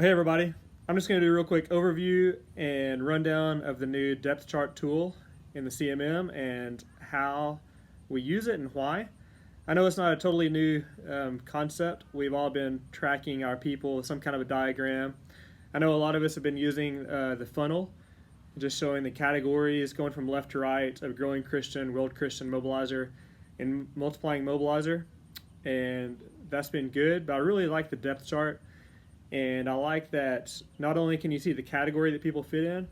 Well, hey everybody, I'm just going to do a real quick overview and rundown of the new depth chart tool in the CMM and how we use it and why. I know it's not a totally new concept. We've all been tracking our people with some kind of a diagram. I know a lot of us have been using the funnel, just showing the categories going from left to right of growing Christian, world Christian, mobilizer, and multiplying mobilizer. And that's been good, but I really like the depth chart, and I like that not only can you see the category that people fit in,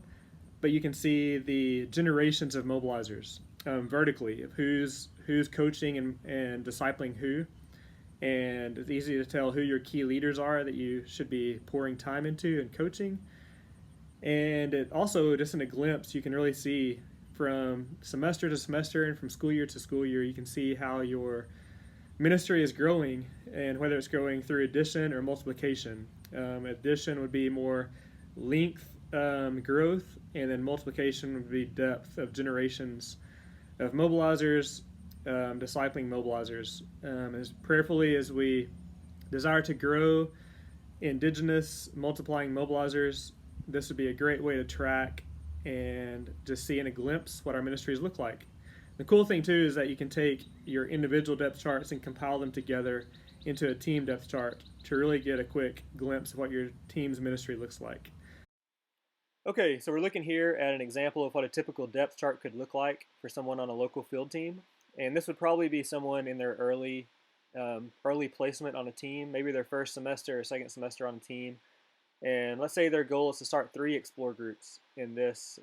but you can see the generations of mobilizers vertically of who's coaching and discipling who. And it's easy to tell who your key leaders are that you should be pouring time into and coaching. And it also, just in a glimpse, you can really see from semester to semester and from school year to school year, you can see how your ministry is growing and whether it's growing through addition or multiplication. Addition would be more length growth, and then multiplication would be depth of generations of mobilizers, discipling mobilizers. As prayerfully as we desire to grow indigenous multiplying mobilizers, this would be a great way to track and just see in a glimpse what our ministries look like. The cool thing too is that you can take your individual depth charts and compile them together into a team depth chart to really get a quick glimpse of what your team's ministry looks like. Okay, so we're looking here at an example of what a typical depth chart could look like for someone on a local field team. And this would probably be someone in their early placement on a team, maybe their first semester or second semester on a team. And let's say their goal is to start 3 explore groups in this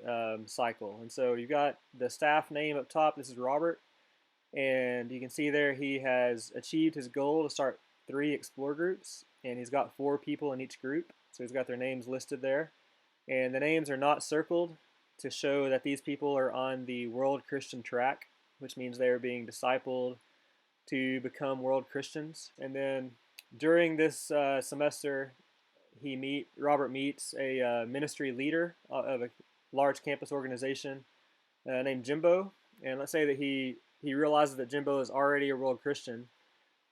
cycle. And so you've got the staff name up top. This is Robert. And you can see there he has achieved his goal to start 3 explore groups. And he's got 4 people in each group. So he's got their names listed there. And the names are not circled to show that these people are on the World Christian track, which means they are being discipled to become world Christians. And then during this semester, Robert meets a ministry leader of a large campus organization named Jimbo. And let's say that he realizes that Jimbo is already a world Christian,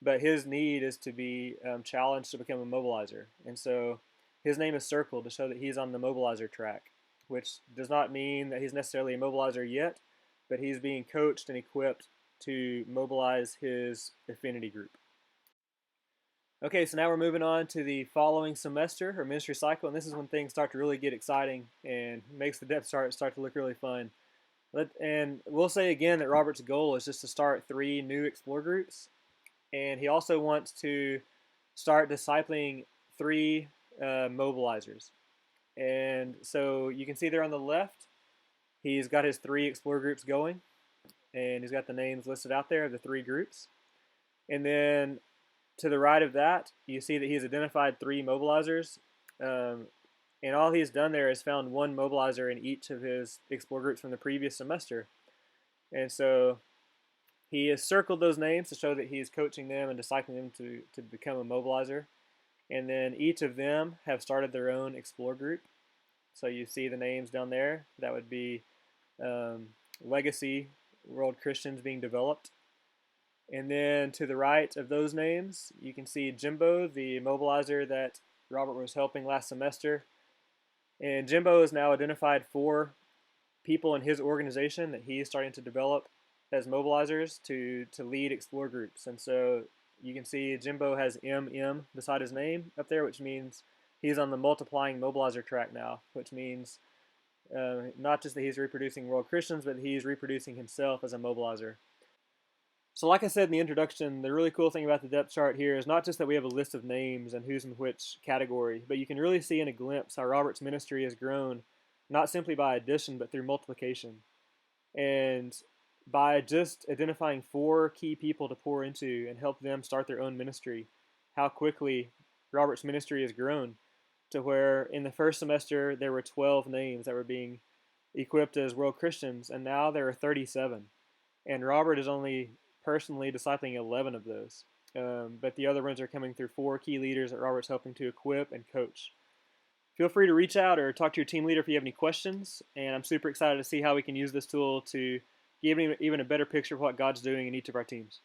but his need is to be challenged to become a mobilizer. And so his name is circled to show that he's on the mobilizer track, which does not mean that he's necessarily a mobilizer yet, but he's being coached and equipped to mobilize his affinity group. Okay, so now we're moving on to the following semester or ministry cycle, and this is when things start to really get exciting and makes the depth chart start to look really fun. And we'll say again that Robert's goal is just to start 3 new explore groups, and he also wants to start discipling 3 mobilizers. And so you can see there on the left, he's got his 3 explore groups going, and he's got the names listed out there of the 3 groups. And then to the right of that, you see that he's identified 3 mobilizers, and all he's done there is found 1 mobilizer in each of his explore groups from the previous semester. And so he has circled those names to show that he's coaching them and discipling them to become a mobilizer. And then each of them have started their own explore group. So you see the names down there. That would be Legacy World Christians being developed. And then to the right of those names, you can see Jimbo, the mobilizer that Robert was helping last semester. And Jimbo has now identified 4 people in his organization that he's starting to develop as mobilizers to lead explore groups. And so you can see Jimbo has MM beside his name up there, which means he's on the multiplying mobilizer track now, which means not just that he's reproducing world Christians, but he's reproducing himself as a mobilizer. So like I said in the introduction, the really cool thing about the depth chart here is not just that we have a list of names and who's in which category, but you can really see in a glimpse how Robert's ministry has grown, not simply by addition, but through multiplication. And by just identifying 4 key people to pour into and help them start their own ministry, how quickly Robert's ministry has grown to where in the first semester there were 12 names that were being equipped as world Christians, and now there are 37. And Robert is only personally discipling 11 of those. But the other ones are coming through 4 key leaders that Robert's helping to equip and coach. Feel free to reach out or talk to your team leader if you have any questions, and I'm super excited to see how we can use this tool to give even a better picture of what God's doing in each of our teams.